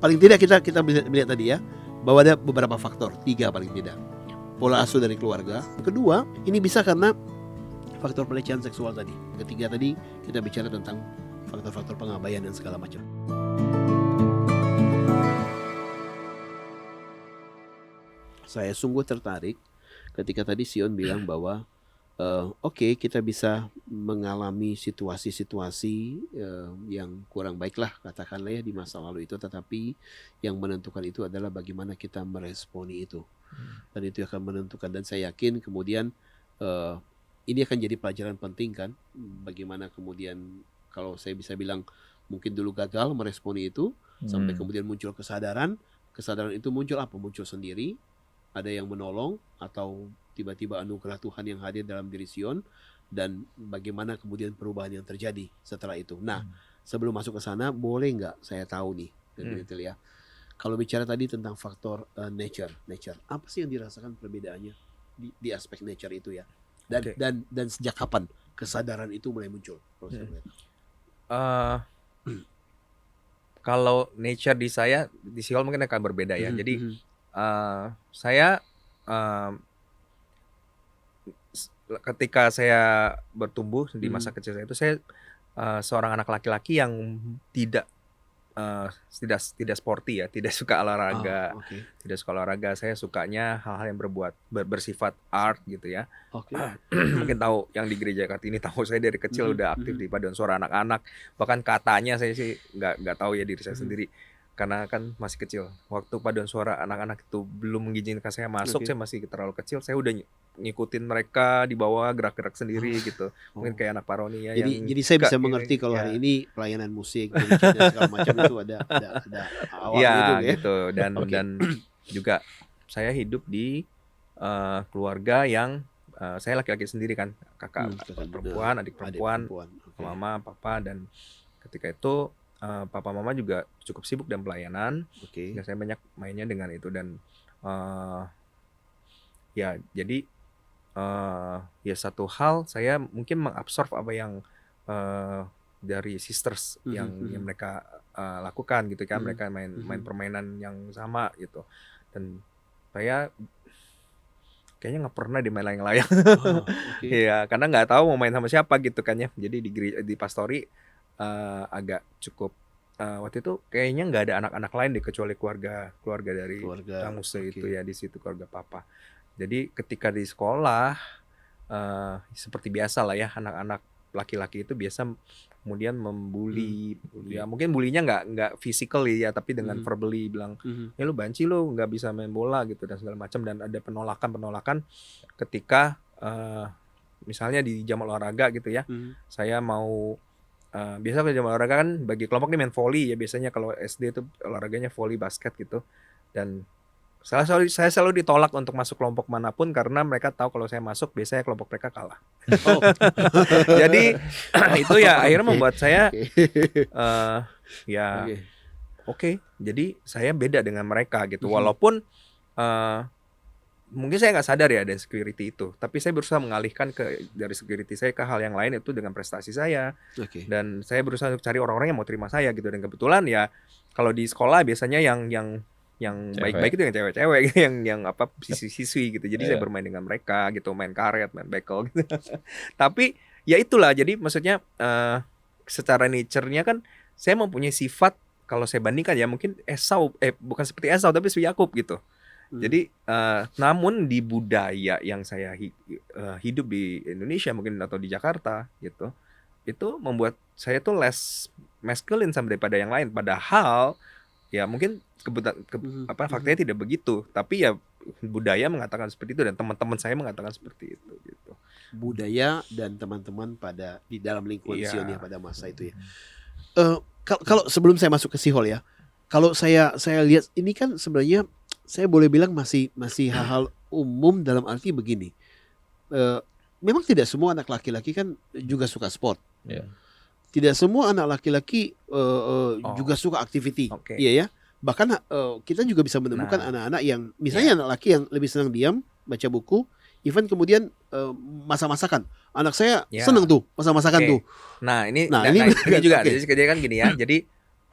paling tidak kita bisa melihat tadi ya, bahwa ada beberapa faktor, 3 paling tidak. Pola asuh dari keluarga. Kedua, ini bisa karena faktor pelecehan seksual tadi. Ketiga tadi kita bicara tentang faktor-faktor pengabaian dan segala macam. Saya sungguh tertarik ketika tadi Sion bilang bahwa oke, kita bisa mengalami situasi-situasi yang kurang baik lah katakanlah ya di masa lalu itu, tetapi yang menentukan itu adalah bagaimana kita meresponi itu, dan itu akan menentukan. Dan saya yakin kemudian ini akan jadi pelajaran penting kan, bagaimana kemudian kalau saya bisa bilang mungkin dulu gagal meresponi itu sampai kemudian muncul kesadaran itu muncul apa? Muncul sendiri, ada yang menolong atau tiba-tiba anugerah Tuhan yang hadir dalam diri Sion, dan bagaimana kemudian perubahan yang terjadi setelah itu. Nah, sebelum masuk ke sana, boleh nggak saya tahu nih, ya, kalau bicara tadi tentang faktor nature, apa sih yang dirasakan perbedaannya di aspek nature itu ya? Dan sejak kapan kesadaran itu mulai muncul? Kalau nature di saya, di Sion mungkin akan berbeda ya. Jadi saya ketika saya bertumbuh di masa kecil saya itu, saya seorang anak laki-laki yang tidak sporty ya, tidak suka olahraga. Tidak suka olahraga. Saya sukanya hal-hal yang bersifat art gitu ya. Mungkin tahu yang di gereja Kartini, tahu saya dari kecil udah aktif di paduan suara anak-anak. Bahkan katanya saya sih nggak tahu ya diri saya sendiri, karena kan masih kecil. Waktu paduan suara anak-anak itu belum mengizinkan saya masuk, saya masih terlalu kecil. Saya udah ngikutin mereka di bawah, gerak-gerak sendiri gitu. Mungkin kayak anak Paroni ya. Jadi saya bisa mengerti kalau hari ini pelayanan musik dan segala macam itu ada awal itu ya. Gitu. Dan juga saya hidup di keluarga yang saya laki-laki sendiri kan, kakak perempuan, adik perempuan, mama, papa, dan ketika itu papa mama juga cukup sibuk dan pelayanan. Dan saya banyak mainnya dengan itu, dan ya jadi ya satu hal saya mungkin mengabsorb apa yang dari sisters yang mereka lakukan gitu kan. Mereka main permainan yang sama gitu, dan saya kayaknya nggak pernah dimain layang-layang. Ya karena nggak tahu mau main sama siapa gitu kan ya. Jadi di pastori agak cukup waktu itu kayaknya nggak ada anak-anak lain deh kecuali keluarga dari Kang Muse itu ya, di situ keluarga papa. Jadi ketika di sekolah seperti biasa lah ya, anak-anak laki-laki itu biasa kemudian membuli. Ya mungkin bulinya nggak physically ya, tapi dengan verbally bilang ya lu banci, lu nggak bisa main bola gitu dan segala macam. Dan ada penolakan ketika misalnya di jam olahraga gitu ya, saya mau biasa pada jam olahraga kan bagi kelompok ini main volley ya, biasanya kalau SD itu olahraganya volley basket gitu. Dan saya selalu ditolak untuk masuk kelompok manapun karena mereka tahu kalau saya masuk biasanya kelompok mereka kalah. Jadi itu ya akhirnya membuat saya oke, jadi saya beda dengan mereka gitu. Walaupun mungkin saya nggak sadar ya ada security itu, tapi saya berusaha mengalihkan dari security saya ke hal yang lain, itu dengan prestasi saya. Dan saya berusaha untuk cari orang-orang yang mau terima saya gitu. Dan kebetulan ya kalau di sekolah biasanya yang baik-baik itu yang cewek-cewek gitu, yang apa siswi-siswi gitu. Jadi saya bermain dengan mereka gitu, main karet, main bekel gitu. Tapi ya itulah, jadi maksudnya secara nature-nya kan saya mempunyai sifat, kalau saya bandingkan ya mungkin Esau, bukan seperti Esau tapi seperti Yakub gitu. Jadi namun di budaya yang saya hidup di Indonesia mungkin atau di Jakarta gitu, itu membuat saya tuh less masculine sama daripada yang lain. Padahal ya mungkin faktanya tidak begitu, tapi ya budaya mengatakan seperti itu dan teman-teman saya mengatakan seperti itu gitu. Budaya dan teman-teman di dalam lingkungan Sion ya pada masa itu ya. Kalau sebelum saya masuk ke Sihol ya, kalau saya lihat ini kan sebenarnya saya boleh bilang masih hal-hal umum, dalam arti begini. Memang tidak semua anak laki-laki kan juga suka sport. Tidak semua anak laki-laki juga suka activity. Iya ya. Bahkan kita juga bisa menemukan anak-anak yang misalnya anak laki yang lebih senang diam, baca buku, even kemudian masak-masakan. Anak saya senang tuh masak-masakan tuh. Nah ini juga jadi kan gini ya. Jadi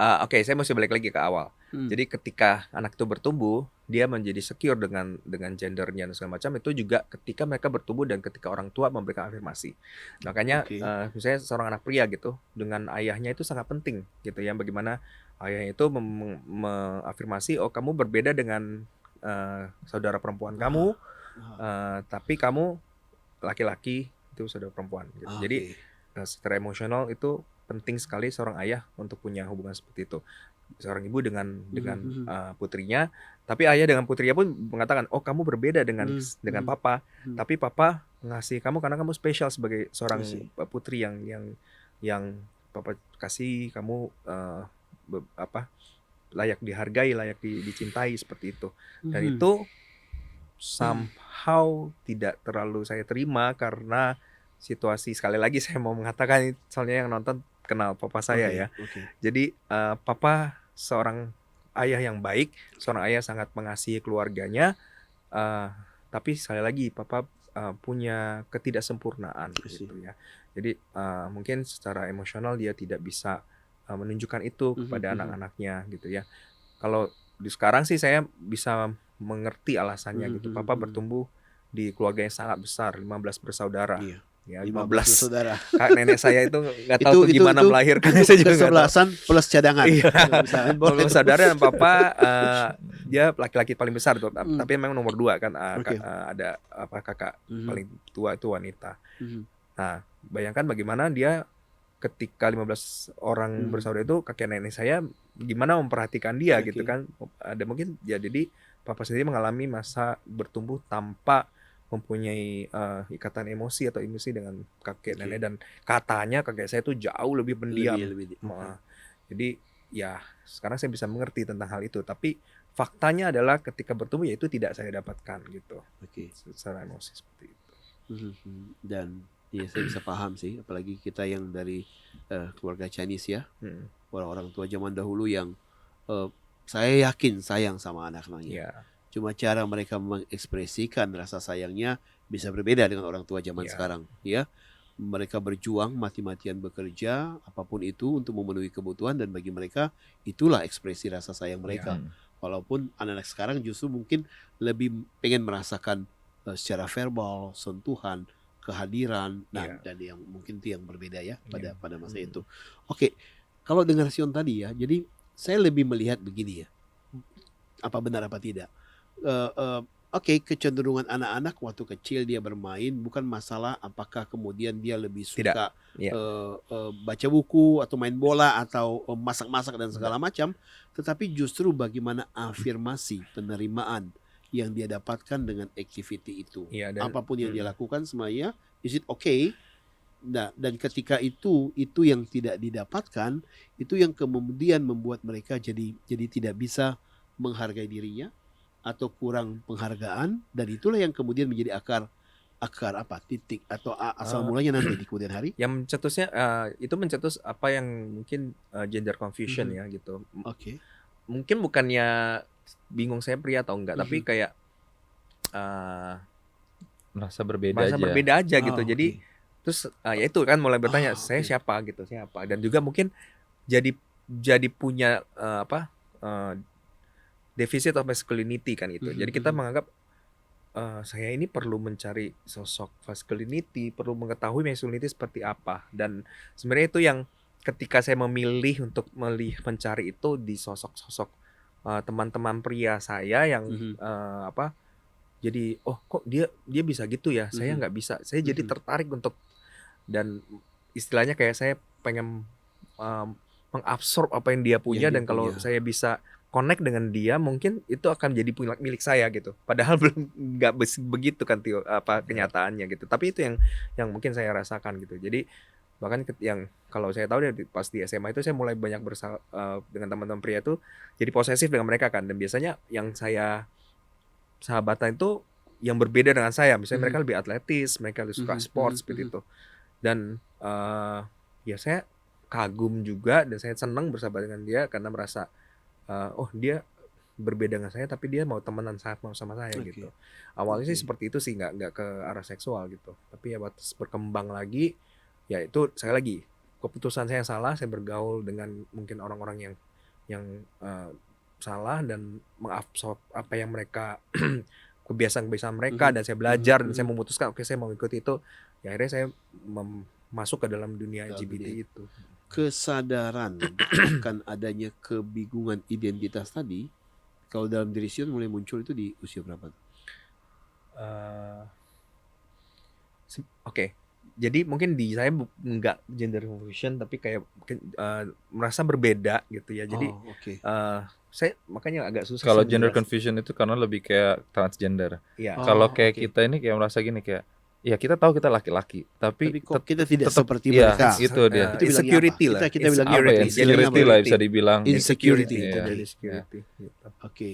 Oke, saya mesti balik lagi ke awal. Hmm. Jadi ketika anak itu bertumbuh, dia menjadi secure dengan gendernya dan segala macam, itu juga ketika mereka bertumbuh dan ketika orang tua memberikan afirmasi. Makanya Oke. misalnya seorang anak pria gitu, dengan ayahnya itu sangat penting gitu ya, bagaimana ayahnya itu mengafirmasi, oh kamu berbeda dengan saudara perempuan kamu, tapi kamu laki-laki itu saudara perempuan gitu. Jadi Oke. secara emosional itu penting sekali seorang ayah untuk punya hubungan seperti itu. Seorang ibu dengan putrinya, tapi ayah dengan putrinya pun mengatakan, "Oh, kamu berbeda dengan papa, tapi papa ngasih kamu karena kamu spesial sebagai seorang putri yang papa kasih kamu layak dihargai, layak dicintai seperti itu." Dan itu somehow tidak terlalu saya terima karena situasi, sekali lagi saya mau mengatakan, soalnya yang nonton kenal papa saya ya. Jadi papa seorang ayah yang baik, seorang ayah sangat mengasihi keluarganya, tapi sekali lagi papa punya ketidaksempurnaan gitu ya. Jadi mungkin secara emosional dia tidak bisa menunjukkan itu kepada anak-anaknya gitu ya. Kalau di sekarang sih saya bisa mengerti alasannya gitu. Papa bertumbuh di keluarga yang sangat besar, 15 bersaudara. Iya. Ya, 15 15. bersaudara. Kak nenek saya itu nggak tahu tuh gimana melahirkan. Saya juga nggak tahu. Kesebelasan plus cadangan. Iya. Misalnya 15 saudara dan papa dia laki-laki paling besar tuh, tapi memang nomor 2 kan. Ada kakak paling tua itu wanita. Nah, bayangkan bagaimana dia ketika 15 orang bersaudara itu, kakek nenek saya gimana memperhatikan dia gitu kan. Ada mungkin ya, jadi papa sendiri mengalami masa bertumbuh tanpa mempunyai ikatan emosi atau emosi dengan kakek nenek, dan katanya kakek saya itu jauh lebih pendiam. Jadi ya sekarang saya bisa mengerti tentang hal itu, tapi faktanya adalah ketika bertumbuh ya itu tidak saya dapatkan gitu. Secara emosi seperti itu. Dan ya saya bisa paham sih, apalagi kita yang dari keluarga Chinese ya, orang tua zaman dahulu yang saya yakin sayang sama anak-anaknya. Cuma cara mereka mengekspresikan rasa sayangnya bisa berbeda dengan orang tua zaman sekarang ya. Mereka berjuang mati-matian bekerja apapun itu untuk memenuhi kebutuhan, dan bagi mereka itulah ekspresi rasa sayang mereka. Walaupun anak-anak sekarang justru mungkin lebih pengen merasakan secara verbal, sentuhan, kehadiran, dan yang mungkin itu yang berbeda ya pada masa itu. Oke, kalau dengar Sion tadi ya, jadi saya lebih melihat begini ya, apa benar apa tidak. Kecenderungan anak-anak waktu kecil dia bermain bukan masalah apakah kemudian dia lebih suka baca buku atau main bola atau masak-masak dan segala macam, tetapi justru bagaimana afirmasi penerimaan yang dia dapatkan dengan activity itu. Apapun yang dia lakukan semuanya, is it okay? Nah, dan ketika itu yang tidak didapatkan, itu yang kemudian membuat mereka jadi tidak bisa menghargai dirinya atau kurang penghargaan, dan itulah yang kemudian menjadi akar titik atau asal mulanya nanti di kemudian hari. Yang mencetusnya itu mencetus apa yang mungkin gender confusion ya gitu. Mungkin bukannya bingung saya pria atau enggak, tapi kayak merasa berbeda aja gitu. Jadi terus ya itu kan mulai bertanya, saya siapa gitu, siapa, dan juga mungkin jadi punya defisit of masculinity kan itu. Jadi kita menganggap saya ini perlu mencari sosok masculinity, perlu mengetahui masculinity seperti apa. Dan sebenarnya itu yang ketika saya memilih untuk mencari itu di sosok-sosok teman-teman pria saya yang jadi kok dia bisa gitu ya, saya nggak bisa. Saya jadi tertarik untuk, dan istilahnya kayak saya pengen mengabsorb apa yang dia punya, dan kalau saya bisa connect dengan dia, mungkin itu akan jadi milik saya gitu. Padahal belum nggak begitu kan kenyataannya gitu. Tapi itu yang mungkin saya rasakan gitu. Jadi bahkan yang kalau saya tahu pas di SMA itu saya mulai banyak dengan teman-teman pria itu jadi posesif dengan mereka kan. Dan biasanya yang saya sahabatan itu yang berbeda dengan saya. Misalnya mereka lebih atletis, mereka lebih suka sport seperti itu. Dan ya saya kagum juga, dan saya senang bersahabat dengan dia karena merasa dia berbeda dengan saya, tapi dia mau temenan sama saya gitu. Awalnya sih seperti itu sih, nggak ke arah seksual gitu. Tapi ya waktu berkembang lagi, ya itu sekali lagi keputusan saya yang salah. Saya bergaul dengan mungkin orang-orang yang yang salah dan mengabsorb apa yang mereka kebiasaan-kebiasaan mereka, dan saya belajar dan saya memutuskan oke saya mau ikuti itu. Ya akhirnya saya masuk ke dalam dunia Dalam LGBT dunia. itu. Kesadaran akan adanya kebingungan identitas tadi, kalau dalam diri Sion mulai muncul itu di usia berapa? Eh, Oke, jadi mungkin di saya nggak gender confusion, tapi kayak mungkin merasa berbeda gitu ya. Jadi Oke. saya makanya agak susah Kalau sih gender menjelaskan. confusion itu karena lebih kayak transgender. Iya. Kalau Oh, kayak oke. kita ini kayak merasa gini kayak, ya kita tahu kita laki-laki, Tapi tapi kok kita tidak tetap seperti iya, mereka. itu dia. Itu bilangnya Insecurity apa? lah. Kita bilangnya Apa ya? Insecurity. Insecurity Bilangnya lah apa? bisa dibilang. Insecurity. Iya. Gender insecurity gitu. Oke.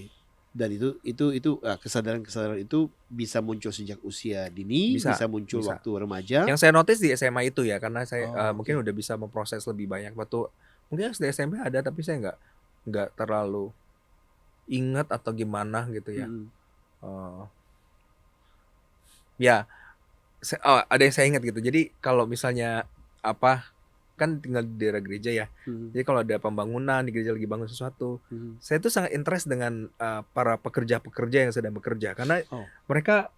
Dan itu kesadaran itu bisa muncul sejak usia dini, Bisa, bisa muncul bisa. waktu remaja. Yang saya notice di SMA itu ya, karena saya Oh, mungkin oke. udah bisa memproses lebih banyak. Waktu mungkin di SMP ada, tapi saya nggak terlalu ingat atau gimana gitu ya. Mm. Ya, ada yang saya ingat gitu. Jadi kalau misalnya kan tinggal di daerah gereja ya. Mm. Jadi kalau ada pembangunan di gereja lagi bangun sesuatu, Mm. saya tuh sangat interest dengan para pekerja-pekerja yang sedang bekerja, karena Oh. mereka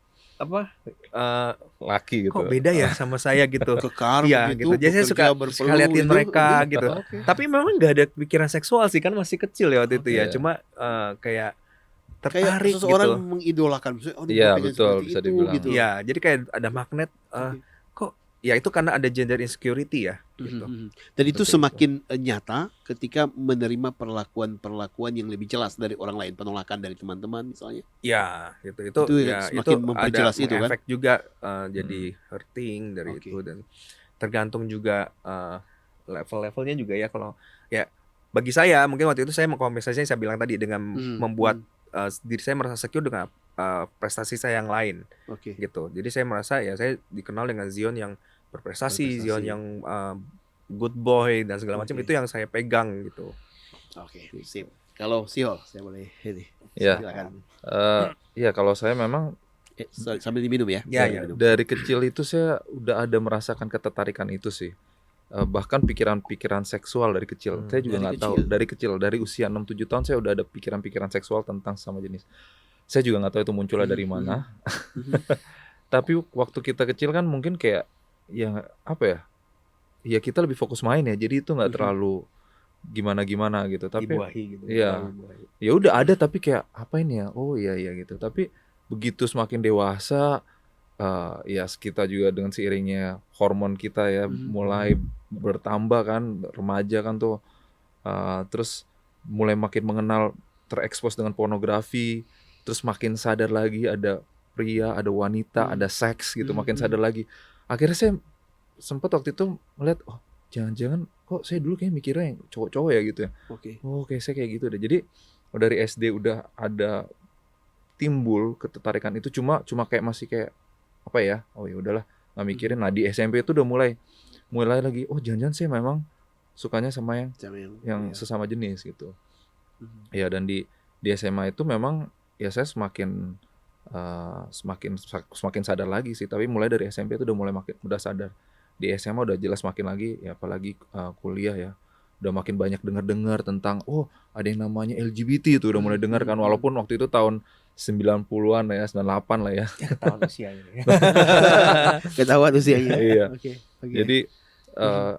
Laki gitu. kok beda ya sama saya gitu. Kekar Iya begitu, gitu. Jadi saya suka bekerja liatin berpeluh mereka gitu. Oke. Tapi memang nggak ada pikiran seksual sih, kan masih kecil ya waktu itu ya. Oke. Cuma kayak Kayak tertarik seseorang gitu. mengidolakan, misalnya, oh, dia Iya, pengen betul, seperti bisa itu, dibilang. gitu. Iya, jadi kayak ada magnet. Oke. Kok ya itu karena ada gender insecurity ya gitu. Dan itu Seperti semakin nyata ketika menerima perlakuan yang lebih jelas dari orang lain, penolakan dari teman-teman misalnya. Ya, gitu. Itu Ya, semakin itu memperjelas ada itu kan? efek juga jadi hurting dari Oke. itu, dan tergantung juga level-levelnya juga ya. Kalau ya bagi saya mungkin waktu itu saya mengkompensasinya, saya bilang tadi, dengan membuat diri saya merasa secure dengan prestasi saya yang lain Oke. gitu. Jadi saya merasa ya saya dikenal dengan Zion yang berprestasi, Zion yang good boy dan segala macam. Oke. Itu yang saya pegang gitu. Oke, sip. Kalau Siol, saya boleh ini. Ya. Silakan. Iya, kalau saya memang Sambil diminum ya. Ya, Sambil ya. diminum. dari kecil itu saya udah ada merasakan ketertarikan itu sih. Bahkan pikiran-pikiran seksual dari kecil. Saya juga Dari nggak tahu. kecil? Dari kecil, dari usia 6-7 tahun saya udah ada pikiran-pikiran seksual tentang sama jenis. Saya juga nggak tahu itu munculnya dari mana. Tapi waktu kita kecil kan mungkin kayak ya apa ya? Ya kita lebih fokus main ya. Jadi itu nggak terlalu gimana-gimana gitu. Tapi Dibuahi gitu. iya. Dibuahi. Ya udah ada, tapi kayak apa ini ya? Oh iya gitu. Tapi begitu semakin dewasa, ya kita juga dengan seiringnya hormon kita ya mulai bertambah kan, remaja kan tuh, terus mulai makin mengenal, terekspos dengan pornografi, terus makin sadar lagi ada pria, ada wanita, ada seks gitu, makin sadar lagi. Akhirnya saya sempat waktu itu melihat, oh jangan-jangan kok saya dulu kayak mikirnya yang cowok-cowok ya gitu ya. Oke. Oh kayak saya kayak gitu deh. Jadi dari SD udah ada timbul ketertarikan itu, cuma kayak masih kayak apa ya? Oh ya udahlah, nggak mikirin. Nah di SMP itu udah mulai lagi. Oh jangan-jangan saya memang sukanya sama yang sesama jenis gitu. Ya dan di SMA itu memang ya saya semakin sadar lagi sih. Tapi mulai dari SMP itu udah sadar. Di SMA udah jelas makin lagi, ya apalagi kuliah ya. Udah makin banyak dengar tentang ada yang namanya LGBT itu udah mulai dengar kan, walaupun waktu itu tahun 90-an lah ya, 98 lah ya. Ketahuan usianya. Ketahuan usianya. Iya. Oke. Jadi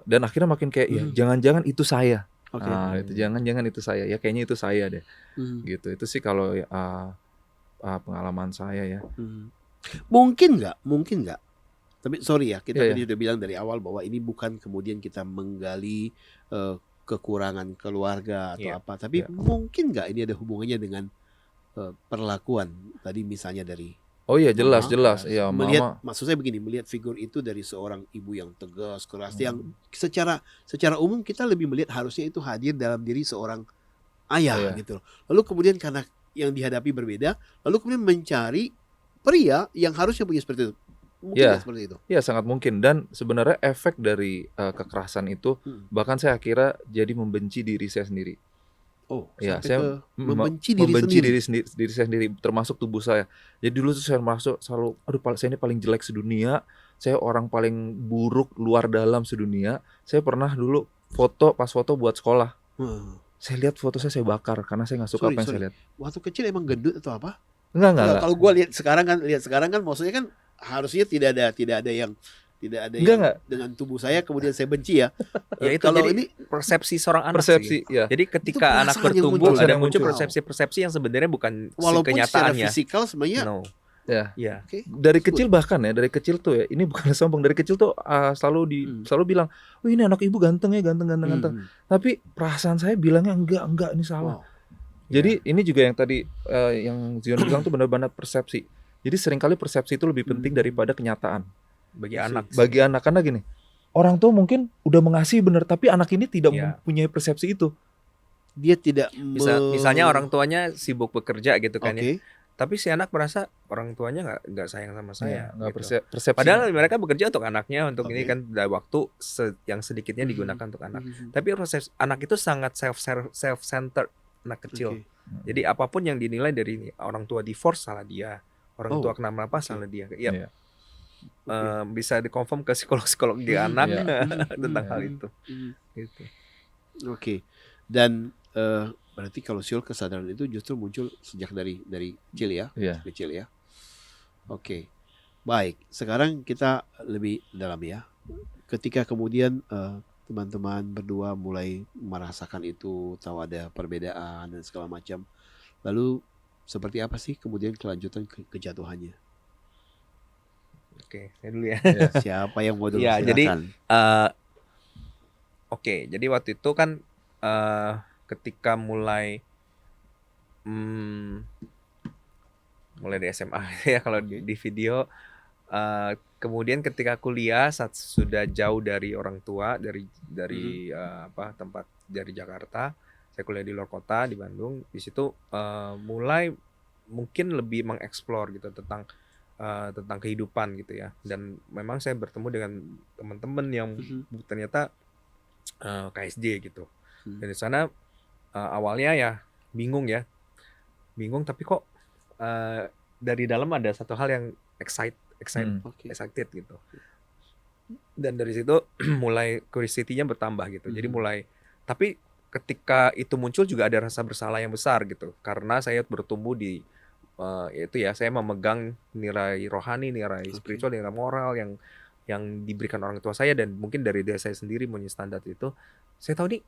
dan akhirnya makin kayak ya jangan-jangan itu saya. Oke. Nah, itu jangan-jangan itu saya. Ya kayaknya itu saya deh. Gitu. Itu sih kalau pengalaman saya ya. Mungkin nggak? Tapi sorry ya, kita Iya, tadi udah bilang dari awal bahwa ini bukan kemudian kita menggali kekurangan keluarga atau Iya. apa. Tapi Iya. mungkin nggak ini ada hubungannya dengan perlakuan tadi misalnya dari Oh iya jelas. mama. Iya, Melihat, mama. maksud saya begini, melihat figur itu dari seorang ibu yang tegas, keras, yang secara umum kita lebih melihat harusnya itu hadir dalam diri seorang ayah Iya. gitu. Lalu kemudian karena yang dihadapi berbeda, lalu kemudian mencari pria yang harusnya punya seperti itu. Mungkin Iya. nggak seperti itu. Ya sangat mungkin, dan sebenarnya efek dari kekerasan itu bahkan saya kira jadi membenci diri saya sendiri. Oh, Ya, sampai saya ke membenci diri sendiri. diri saya sendiri, termasuk tubuh saya. Jadi dulu tuh saya masuk selalu, saya ini paling jelek sedunia, saya orang paling buruk luar dalam sedunia. Saya pernah dulu pas foto buat sekolah. Saya lihat foto saya bakar karena saya nggak suka Sorry, apa yang saya sorry. lihat. Waktu kecil emang gendut atau apa? Enggak. Kalau gue lihat sekarang kan maksudnya kan harusnya tidak ada yang Enggak. dengan tubuh saya kemudian saya benci ya. Ya itu Kalau jadi ini persepsi seorang anak Persepsi, sih. ya. Jadi ketika Itu anak perasaan yang bertumbuh muncul. ada Yang muncul muncul. persepsi-persepsi yang sebenarnya bukan walaupun secara kenyataannya. fisikal sebenarnya No. Ya. Ya. oke. Dari kecil bahkan ya, dari kecil tuh ya, ini bukan sombong, dari kecil tuh selalu bilang, "Oh, ini anak ibu ganteng ya, ganteng." Tapi perasaan saya bilangnya enggak, ini salah. Wow. Jadi ini juga yang tadi yang Zion bilang tuh benar-benar persepsi. Jadi seringkali persepsi itu lebih penting daripada kenyataan. Bagi Iya sih. anak. Bagi anak, karena gini, orang tua mungkin udah mengasihi benar, tapi anak ini tidak Iya. mempunyai persepsi itu. Dia tidak Misalnya orang tuanya sibuk bekerja gitu kan Oke. ya. Tapi si anak merasa orang tuanya nggak sayang sama saya. Nggak gitu. persepsi. Padahal mereka bekerja untuk anaknya, untuk ini Oke. kan ada waktu yang sedikitnya digunakan untuk anak. Tapi proses anak itu sangat self-centered, anak kecil. Oke. Jadi apapun yang dinilai dari ini, orang tua divorce salah dia, orang Oh, tua kenapa salah dia. Ya, Iya. bisa dikonfirm ke psikolog di anak Iya. tentang Iya. hal itu. Hmm. Gitu. Oke. Dan berarti kalau Syul kesadaran itu justru muncul sejak dari kecil ya, Iya. kecil ya. Oke. Baik, sekarang kita lebih dalam ya. Ketika kemudian teman-teman berdua mulai merasakan itu, tahu ada perbedaan dan segala macam. Lalu seperti apa sih kemudian kelanjutan kejatuhannya? Oke, saya dulu ya. Siapa yang mau dulu? Ya, jadi Silakan. Oke, jadi waktu itu kan ketika mulai di SMA ya kalau Oke. di video, kemudian ketika kuliah saat sudah jauh dari orang tua, dari tempat dari Jakarta, saya kuliah di luar kota di Bandung. Di situ mulai mungkin lebih mengeksplor gitu tentang kehidupan gitu ya. Dan memang saya bertemu dengan teman-teman yang ternyata KSJ gitu. Dan di sana awalnya ya bingung tapi kok dari dalam ada satu hal yang Oke. excited gitu. Dan dari situ mulai curiosity-nya bertambah gitu. Jadi tapi ketika itu muncul juga ada rasa bersalah yang besar gitu, karena saya bertumbuh di yaitu ya, saya memegang nilai rohani, nilai spiritual, nilai moral yang diberikan orang tua saya, dan mungkin dari diri saya sendiri punya standar itu. Saya tahu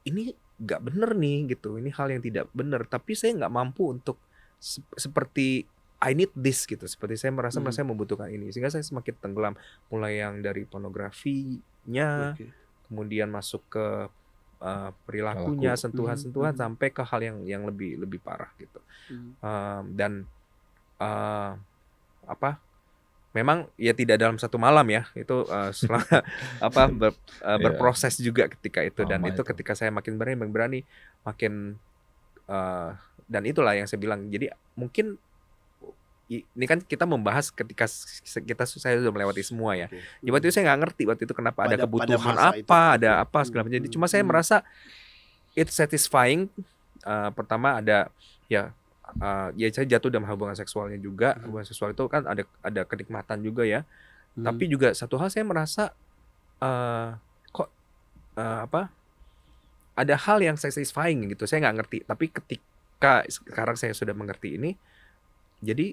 ini nggak bener nih gitu, ini hal yang tidak benar, tapi saya nggak mampu untuk seperti I need this gitu, seperti saya merasa saya membutuhkan ini, sehingga saya semakin tenggelam, mulai yang dari pornografinya, Oke. kemudian masuk ke perilakunya, sentuhan-sentuhan, sampai ke hal yang lebih parah gitu. Dan memang ya tidak dalam satu malam ya, itu setelah berproses juga ketika itu. Dan Lama itu itu. ketika saya makin berani makin dan itulah yang saya bilang. Jadi mungkin ini kan kita membahas ketika saya sudah melewati semua ya. Ya waktu itu saya nggak ngerti waktu itu kenapa ada Pada kebutuhan masa itu. ada apa segala macam. Jadi cuma saya merasa it's satisfying. Pertama ada ya saya jatuh dalam hubungan seksualnya juga. Hubungan seksual itu kan ada kenikmatan juga ya. Tapi juga satu hal saya merasa ada hal yang satisfying gitu. Saya nggak ngerti. Tapi ketika sekarang saya sudah mengerti ini, jadi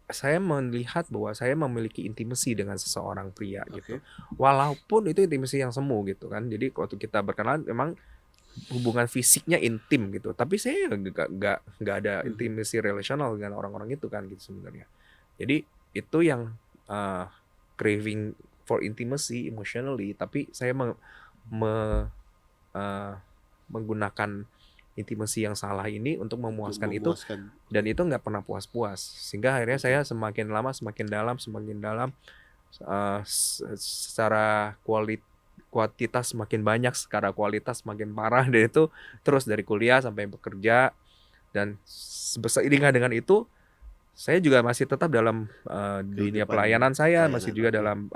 saya melihat bahwa saya memiliki intimasi dengan seseorang pria gitu. Walaupun itu intimasi yang semu gitu kan. Jadi waktu kita berkenalan memang hubungan fisiknya intim gitu. Tapi saya nggak ada intimasi relasional dengan orang-orang itu kan gitu sebenarnya. Jadi itu yang craving for intimacy emotionally. Tapi saya menggunakan intimasi yang salah ini untuk memuaskan itu, dan itu nggak pernah puas-puas, sehingga akhirnya saya semakin lama semakin dalam secara kuantitas semakin banyak, secara kualitas semakin parah. Dan itu terus dari kuliah sampai bekerja, dan seiringan dengan itu saya juga masih tetap dalam dunia pelayanan saya, masih juga dalam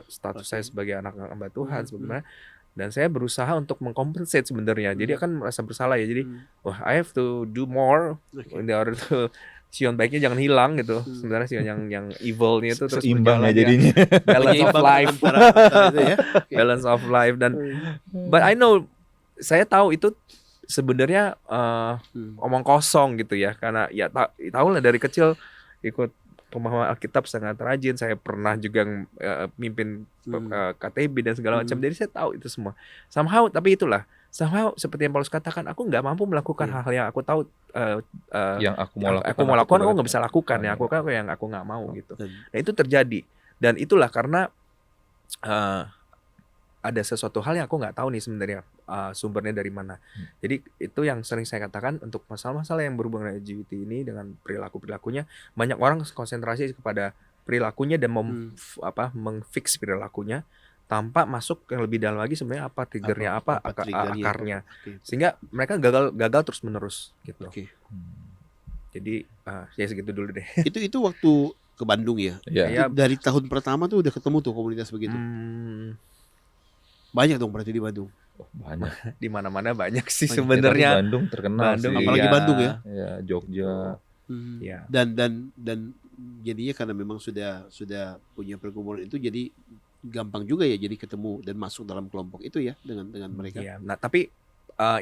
status saya sebagai anak hamba Tuhan sebenarnya. Dan saya berusaha untuk mengkompensate sebenarnya. Jadi akan merasa bersalah ya. Jadi I have to do more in order to Sion baiknya jangan hilang gitu. Sebenarnya Sion yang evilnya itu terus seimbang ya berjalan jadinya. Balance of life. Itu ya. Balance of life. Dan but I know, saya tahu itu sebenarnya omong kosong gitu ya, karena ya tahu lah dari kecil ikut pemahaman Alkitab sangat rajin. Saya pernah juga mimpin KTB dan segala macam, jadi saya tahu itu semua. Somehow seperti yang Paulus katakan, aku nggak mampu melakukan hal-hal yang aku tahu Yang aku mau lakukan, aku mau lakukan, aku nggak bisa lakukan. Ya aku kan yang aku nggak mau gitu. Nah itu terjadi, dan itulah karena ada sesuatu hal yang aku nggak tahu nih sebenarnya sumbernya dari mana. Jadi itu yang sering saya katakan, untuk masalah-masalah yang berhubungan dengan LGBT ini, dengan perilakunya, banyak orang konsentrasi kepada perilakunya dan mengfix perilakunya tanpa masuk ke lebih dalam lagi sebenarnya apa triggernya, apa akarnya, sehingga mereka gagal terus menerus gitu. Jadi ya segitu dulu deh. Itu waktu ke Bandung ya. Ya. Dari tahun pertama tuh udah ketemu tuh komunitas begitu. Banyak dong berarti di Bandung. Banyak. Di mana-mana banyak sih Banyak. sebenarnya. Bandung terkenal Bandung, sih. Apalagi Bandung ya. Ya, Jogja. Ya. Dan jadinya karena memang sudah punya pergumulan itu, jadi gampang juga ya jadi ketemu dan masuk dalam kelompok itu ya dengan mereka. Ya. Nah tapi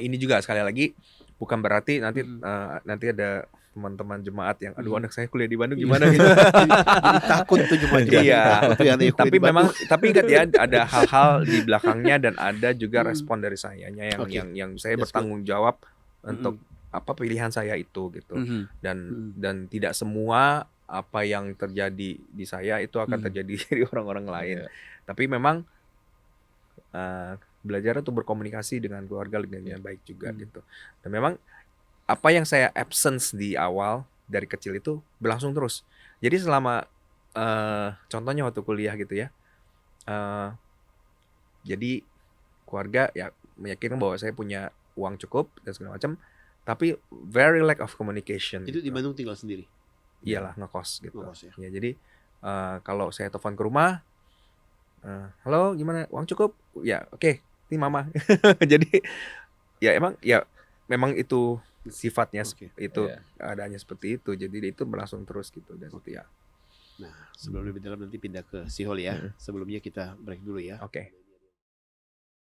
ini juga sekali lagi bukan berarti nanti ada teman-teman jemaat yang aduh anak saya kuliah di Bandung gimana gitu. Jadi takut tuh jemaat. Iya. Tapi memang ingat ya, ada hal-hal di belakangnya dan ada juga respon dari sayanya yang saya bertanggung jawab untuk apa pilihan saya itu gitu. Dan tidak semua apa yang terjadi di saya itu akan terjadi di orang-orang lain. Tapi memang belajar untuk berkomunikasi dengan keluarga dengan baik juga gitu. Dan memang apa yang saya absence di awal dari kecil itu berlangsung terus. Jadi selama contohnya waktu kuliah gitu ya, jadi keluarga ya meyakinkan bahwa saya punya uang cukup dan segala macam, tapi very lack of communication. Itu di Bandung tinggal sendiri? Iyalah, ngekos gitu. Ngekos, ya. Ya jadi kalau saya telepon ke rumah, halo gimana, uang cukup? Ya oke, ini mama. Jadi ya memang itu sifatnya itu adanya seperti itu, jadi itu berlangsung terus gitu dan ya. Nah sebelum lebih dalam nanti pindah ke Sihol ya. Sebelumnya kita break dulu ya. Oke.